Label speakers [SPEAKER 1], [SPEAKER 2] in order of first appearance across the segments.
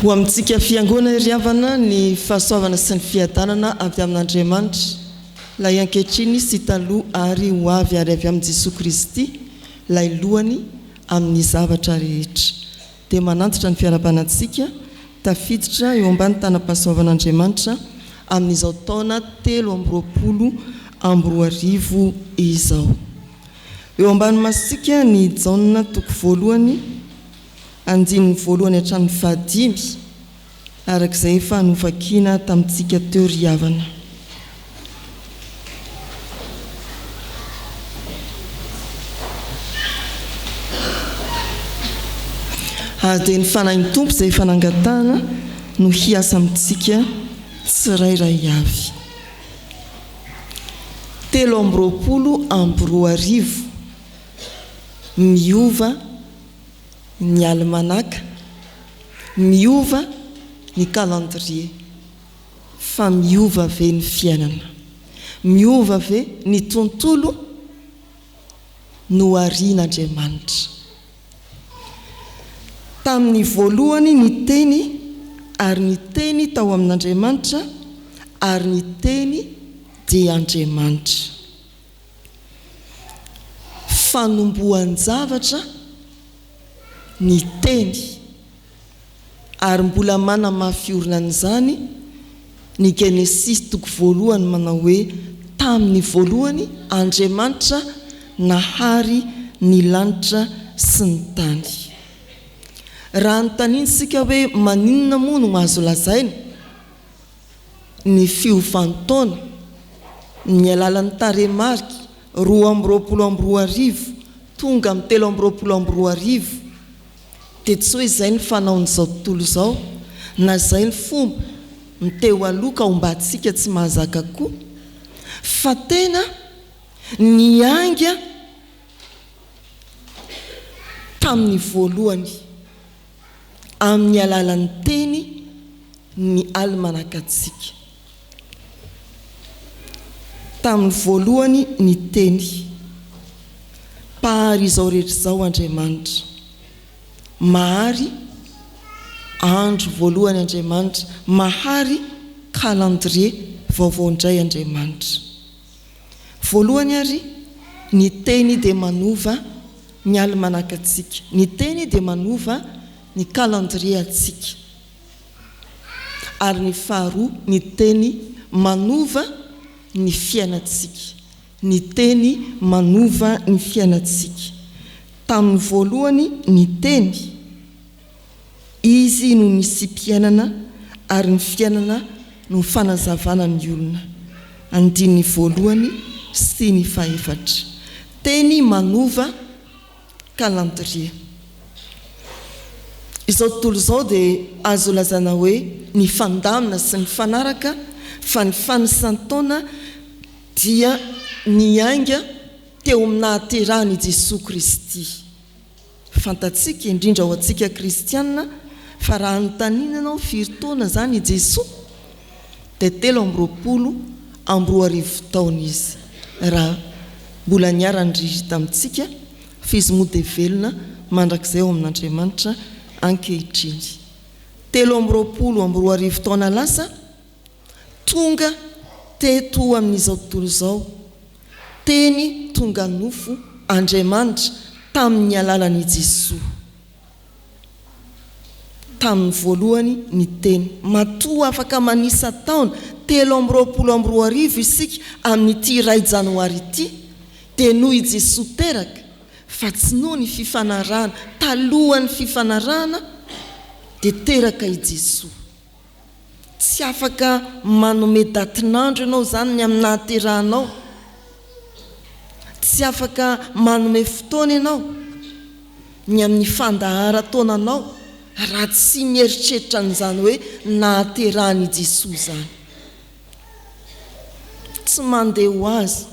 [SPEAKER 1] Ho amintsika fiangonana riavana ny fahasoavana sy ny fiadanana avy amin'Andriamanitra lay ankehitriny sy taloha ary ho avy ary avy amin'ny Jesosy Kristy lay lohany amin'ny zavatra rehetra. Dia manantitra ny fiarabanantsika tafiditra eo ambany tanam-pahasoavan'Andriamanitra amin'izao taona 2020 izao. Eo ambany masika ny Jaona toko voalohany andininy voalohany hatramin'ny fahadimy arak'izay efa novakiana tamintsika teo riavana. Dia ny fanahin'ny tompo izay fanangatahana no hiasa amintsika tsirairay avy. 2020 miova ny almanaka, miova ny calendrier, fa miova ve ny fiainana, miova ve ny tontolo no arian'Andriamanitra. Tamin'ny voalohany ny teny, ary ny teny tao amin'Andriamanitra, ary ny teny dia Andriamanitra. Fanomboan zavatra ny teny, ary mbola mana mafiorina an'izany ny Genesis toko voalohany manao hoe tamin'ny voalohany Andriamanitra nahary ny lanitra sy ny tany. Raha notaniantsika hoe maninona moa no azo lazaina ny fiovantaona ny alalan'ny taremarika 2020 tonga amin'ny 2020 dia tsy hoe izay ny fanaon'izao tontolo izao na izay ny fomba miteo aloha ka hombantsika tsy mahazaka koa, fa tena ny anga tamin'ny voalohany amin'ny alalan'ny teny ny almanakatsika. Tamin'ny voalohany ny teny, pahary izao rehetra izao Andriamanitra, mahary andro voalohany Andriamanitra, mahary calendrier vaovao indray Andriamanitra. Voalohany ary ny teny dia manova ny almanakatsika, ny teny dia manova ny calendrier atsika, ary ny faharoa ny teny manova ny fiainatsika, ny teny manova ny fiainatsika. Tamin'ny voalohany ny teny, izy no nisy mpiainana ary ny fiainana no fanazavana ny olona. Andininy voalohany sy ny fahaefatra. Teny manova calendrier. Izao tontolo izao dia azo lazana hoe ny fandamina sy ny fanaraka, fa ny fanisan-taona dia ny anga teo amin'ny nahaterahany Jesosy Kristy. Fantatsika indrindra ho antsika kristianina fa raha nontaniana ianao firy taona zany Jesosy dia 2020 taona izy. Raha mbola niara-ndriry tamintsika fizy-mody velona mandrakizay ao amin'Andriamanitra ankehitriny. 2020 taona lasa tonga teto amin'izao tontolo izao, teny tonga nofo Andriamanitra tamin'ny alalan'i Jesosy. Tamin'ny voalohany ny teny, matoa afaka manisa taona 2020 isika amin'ity ray Janoary ity, dia noho i Jesosy teraka, fa tsy noho ny fifanarahana. Talohan'ny fifanarahana dia teraka i Jesosy. Tsy afaka manome datinandro ianao zany ny amin'ny nahaterahanao, tsy afaka manome fotoana ianao ny amin'ny fandahara-taonanao raha tsy mieritreritra an'izany hoe nahaterahan'i Jesosy zany. Tsy mandeha ho azy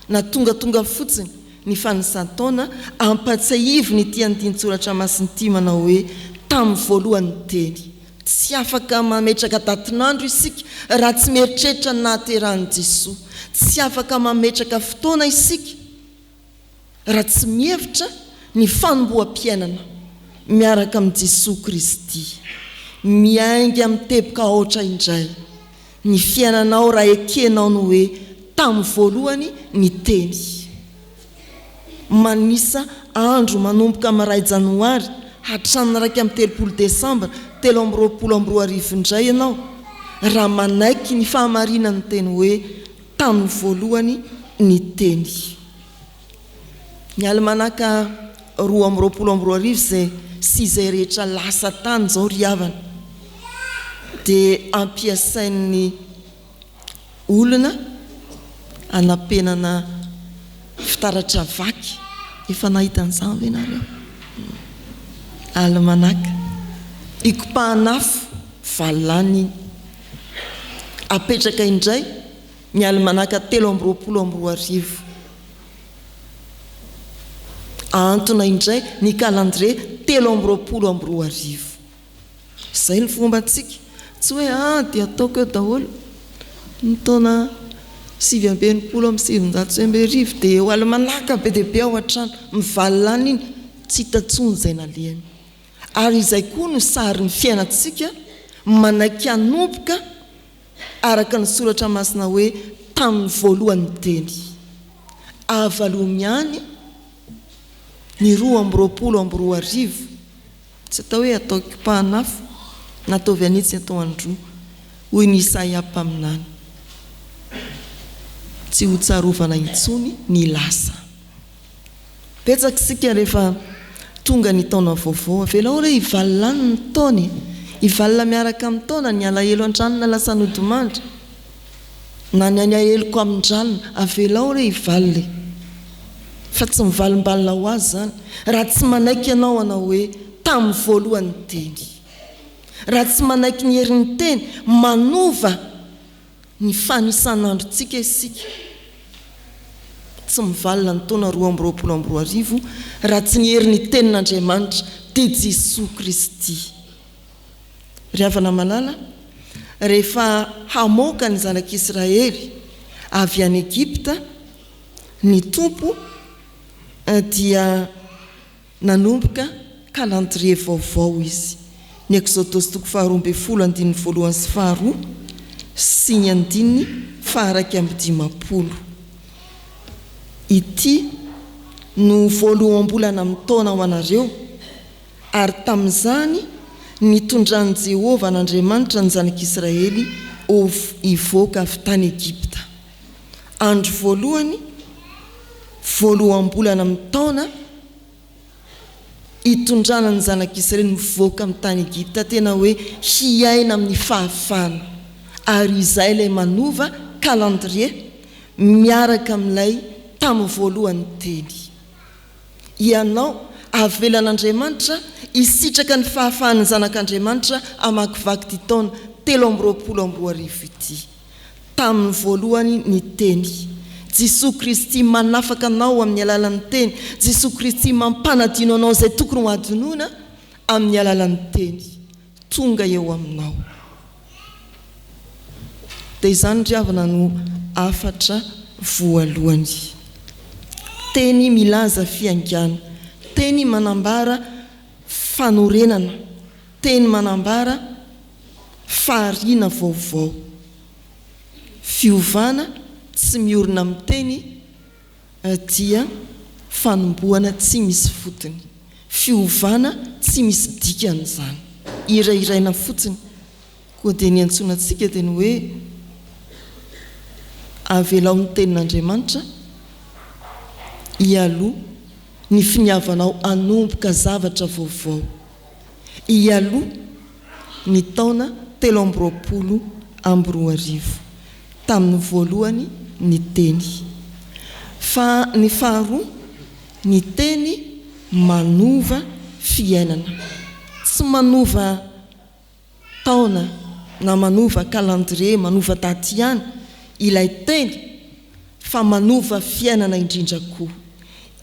[SPEAKER 1] na tongatonga fotsiny ny fanisan-taona, ampatsiahivy ny ity andin-tsoratra masin'ity manao hoe tamin'ny voalohany teny. Tsy afaka mametraka datinandro isika raha tsy mieritreritra ny nahaterahan'i Jesosy. Tsy afaka mametraka fotoana isika raha tsy mihevitra ny fanomboam-piainana miaraka amin'ny Jesosy Kristy. miainga miteboka oatra indray ny fiainanao raha ekenao no hoe tamin'ny voalohany ny teny. Manisa andro manomboka maray janoary hatramin'ny 30 desambra 2022 indray ianao raha manaiky ny fahamarinany teny hoe tamin'ny voalohany ny teny. Ny almanaka 2022 izay 6 rehetra lasa tany zao ry havana dia ampiasain'ny olona anapenana fitaratra vaky. Efa nahita an'izany ve nareo? Almanaka ikopahanafo valany apetraka indray ny almanaka 2022 antona indray ny calendrier 2022. Izay ny fombantsika, tsy hoe dia ataoko eo daholo ny taona 727 dia eo almanaka be dia be ao an-trano mivalana iny tsy hitantsony izay nalehany. Ary izay koa no sary ny fiainantsika manaiky hanomboka araka ny soratra masina hoe tamin'ny voalohany teny. Avalomiany ny 2022 tsy atao hoe atao kipahanafo nataovy anitsy atao andro hoy ny Isaia mpaminany tsy ho tsarovana intsony ny lasa. Betsaka isika rehefa tonga ny taona vaovao avela hoe hivalina ny taona, hivalina miaraka amin'ny taona, ny alahelo an-drano na lasa nodimandry na ny aheloko amin-dranona avela hoe hivalina, fa tsy mivalimbalina ho azy zany raha tsy manaiky ianao anao hoe tamin'ny voalohany teny. Raha tsy manaiky ny herin'ny teny manova ny fanisan'androntsika isika, tsy mivalina ny taona 2022 raha tsy ny herin'ny tenin'Andriamanitra dia Jesosy Kristy. Ry havana malala, rehefa hamoaka ny zanak'Israely avy any Egypta, ny tompo dia nanomboka calendrier vaovao izy. Ny Exodus 2:12 sy ny 2:20. Ity no voaloham-bolana amin'ny taona ho anareo, ary tamin'izany nitondran'i Jehovah n'Andriamanitra ny zanak'Israely hivoaka avy tany Egypta. Andro voalohany, voaloham-bolana amin'ny taona, hitondrana ny zanak'Israely mivoaka amin'ny tany Egypta, tena hoe hiaina amin'ny fahafahana. Ary izay ilay manova calendrier miaraka amin'ilay tamin'ny voalohany teny. Ianao avelan'Andriamanitra isitraka ny fahafahan'ny zanak'Andriamanitra amakivaky ty taona 2022 ity. Tamin'ny voalohany ny teny. Jesosy Kristy manafaka anao amin'ny alalan'ny teny. Jesosy Kristy mampanadino anao izay tokony ho adinoina amin'ny alalan'ny teny. Tonga eo aminao. Dia izany ry havana no afatra voalohany. Teny milaza fiangana. Teny manambara fanorenana. Teny manambara fahariana vaovao. Fiovana tsy miorina amin'ny teny dia fanomboana tsy misy fotony. Fiovana tsy misy dikan'izany. Irairaina fotsiny. Koa dia ny antsonantsika dia ny hoe avelao ny tenin'Andriamanitra ialoha ny finiavanao anomboka zavatra vaovao. Ialoha ny taona 2022 tamin'ny voalohany ny teny. Fa ny faharoa, ny teny manova fiainana. Tsy manova taona na manova calendrier, manova daty ihany ilay teny, fa manova fiainana indrindra koa.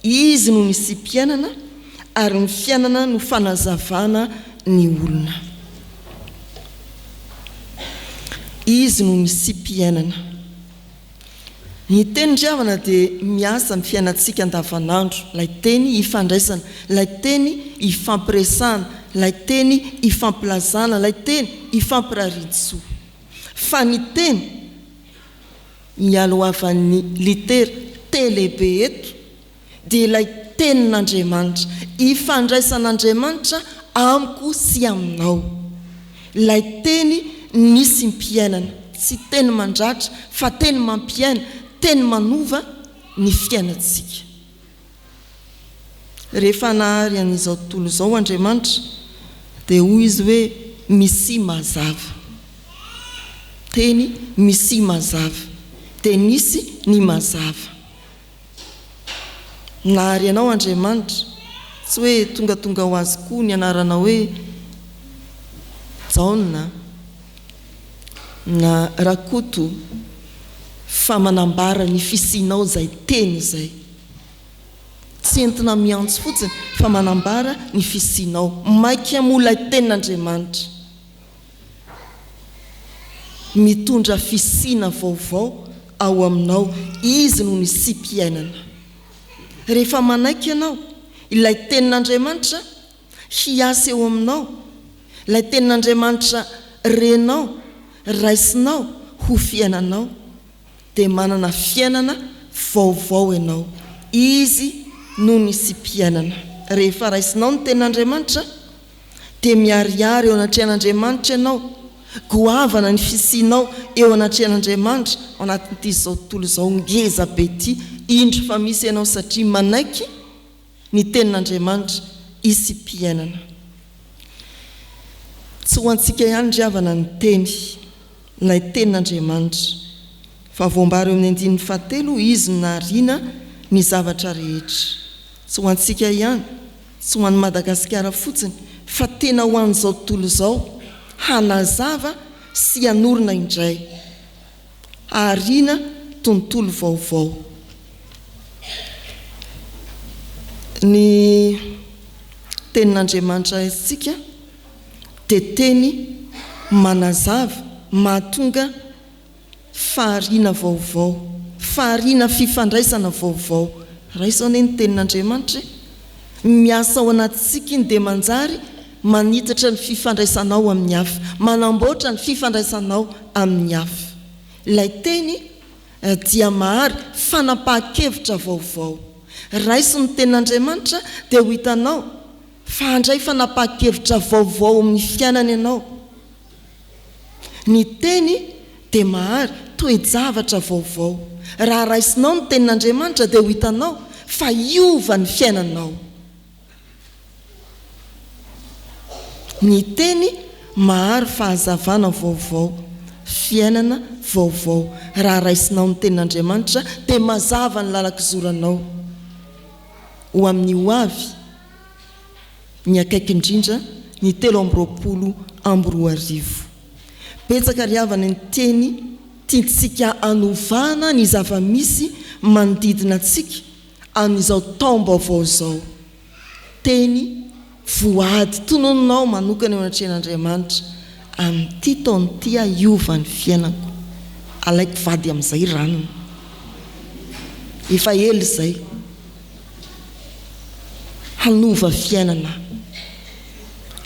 [SPEAKER 1] Izy no nisy-piainana ary ny fiainana no fanazavana ny olona. Izy no nisy-piainana. Ny teny Driavana dia miasa amin'ny fiainantsika andavanandro. Ilay teny ifandraisana, ilay teny ifampiresahana, ilay teny ifamplazana, ilay teny ifampirarian-tsoa. Fa ny teny mialo avan'ny litera T lehibe eto dia ilay tenin'Andriamanitra, ifandraisan'Andriamanitra amiko sy aminao. Ilay teny nisy mpiainana, tsy teny mandratra fa teny mampiaina, teny manova ny fiainantsika. Rehefa nahary an'izao tontolo izao Andriamanitra dia hoy izy hoe misy mazava. Teny misy mazava dia nisy ny mazava. Nahary anao Andriamanitra, tsy hoe tonga ho azy koa ny anarana hoe Jaona na Rakoto, fa manambara ny fisianao izay teny izay. Tsy entina miantso fotsiny fa manambara ny fisianao. Maika moa ilay tenin'Andriamanitra, mitondra fisiana vaovao ao aminao, izy no ny si-piainana. Rehefa manaiky ianao ilay tenin'Andriamanitra hiasa eo aminao, ilay tenin'Andriamanitra renao, raisinao ho fiainanao, dia manana fiainana vaovao ianao. Izy no ny si-piainana. Rehefa raisinao ny tenin'Andriamanitra dia miariary eo anatrehan'Andriamanitra ianao, goavana ny fisianao eo anatrehan'Andriamanitra ao anatin'ity izao tontolo izao ngeza be ity. Indro fa misy ianao satria manaiky ny tenin'Andriamanitra isi-piainana. Tsy ho antsika ihany Driavana ny teny, ilay tenin'Andriamanitra, fa voambary eo amin'ny 9:7 izy nahariana ny zavatra rehetra. Tsy ho antsika ihany, tsy ho an'ny Madagasikara fotsiny, fa tena ho an'izao tontolo izao, hanazava sy hanorina indray, hahariana tontolo vaovao. Ny tenin'Andriamanitra isika dia teny manazava, mahatonga fahariana vaovao, fahariana fifandraisana vaovao. Raha izao ny tenin'Andriamanitra miasa ao anatintsika iny dia manjary manitatra ny fifandraisanao amin'ny hafa, manamboatra ny fifandraisanao amin'ny hafa. Ilay teny dia mahary fanapahan-kevitra vaovao. Raiso ny tenin'Andriamanitra dia ho hitanao fa handray fanapahan-kevitra vaovao amin'ny fiainana ianao. Ny teny dia mahary toe-javatra vaovao. Raha raisinao ny tenin'Andriamanitra dia ho hitanao fa iova ny fiainanao. Ny teny mahary fahazavana vaovao, fiainana vaovao. Raha raisinao ny tenin'Andriamanitra dia mazava ny lalak'izoranao. Ho amin'ny ho avy ny akaiky indrindra ny 13:20. Betsaka riavana ny teny tiantsika anovana ny zava-misy manodidina antsika amin'izao taom-baovao izao. Teny voady tonononao manokana eo anatrehan'Andriamanitra, amin'ity taon'ity iova ny fiainako, alaiko vady amin'izay ranony, efa ela izay, hanova fiainana.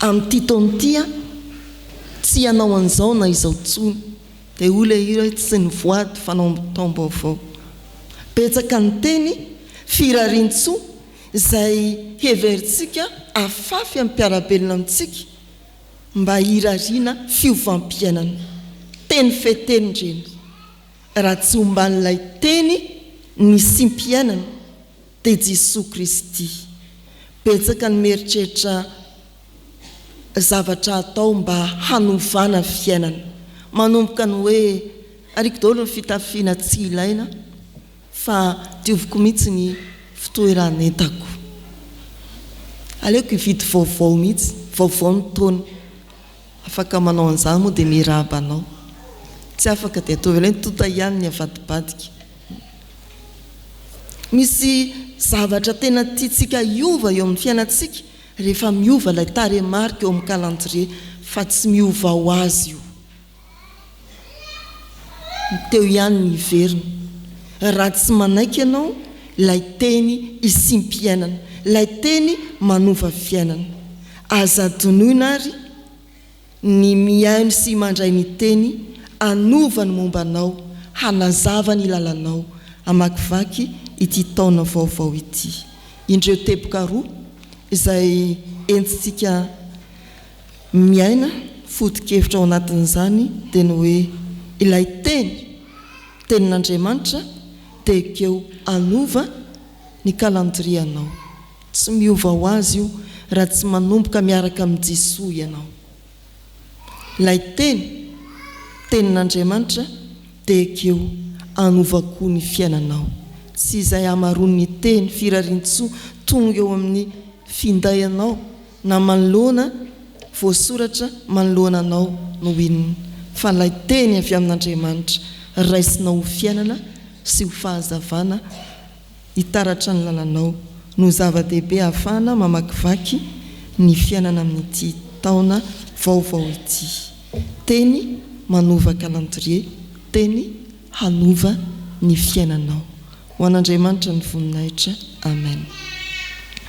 [SPEAKER 1] Amin'ity taon'ity tsy hanao an'izao na izao tsony, dia olona io tsy ny voady fa nao taom-baovao. Betsaka ny teny firarian-tsoa izay heverintsika afafy amin'ny mpiarabelona amintsika mba hirariana fiovampiainana. Teny feteny reny, raha tsy homban'ilay teny ny sim-piainana dia Jesosy Kristy. Betsaka ny mieritreritra zavatra atao mba hanovana fiainana, manomboka ny hoe ariko daholo ny fitafiana tsy ilaina fa dioviko mihitsy ny fitoeranentako, aleoko hividy vaovao mihitsy, vaovao ny taona. Afaka manao an'izany moa dia mirabanao, tsy afaka dia atao ilay tota ihany ny avadibadika. Misy zavatra tena tiantsika iova eo amin'ny fiainantsika rehefa miova ilay taremarika eo amin'ny calendrier, fa tsy miova ho azy io. Teo ihany ny iverina, raha tsy manaiky ianao ilay teny isim-piainana, ilay teny manova fiainana. Aza donoina ary ny miaino sy mandray ny teny anova ny mombanao, hanazava ny lalanao amakivaky ity taona vaovao ity. Indreo teboka roa izay entitsika miaina foto-kevitra ao anatin'izany dia ny hoe ilay tenin'Andriamanitra dia keo anova ny kalandrianao. Tsy miova ho azy io raha tsy manomboka miaraka amin'ny Jesoa ianao. Ilay tenin'Andriamanitra dia keo anova koa ny fiainanao. Tsy izay amaron'ny teny firarian-tsoa tonga eo amin'ny findayanao na manoloana voasoratra manoloana anao no inona, fa ilay teny avy amin'Andriamanitra raisinao ho fiainana sy ho fahazavana hitaratra ny lalanao no zava-dehibe ahafahana mamakivaky ny fiainana amin'ity taona vaovao ity. Teny manova calendrier, teny hanova ny fiainanao. Ho an'Andriamanitra ny voninahitra. Amen.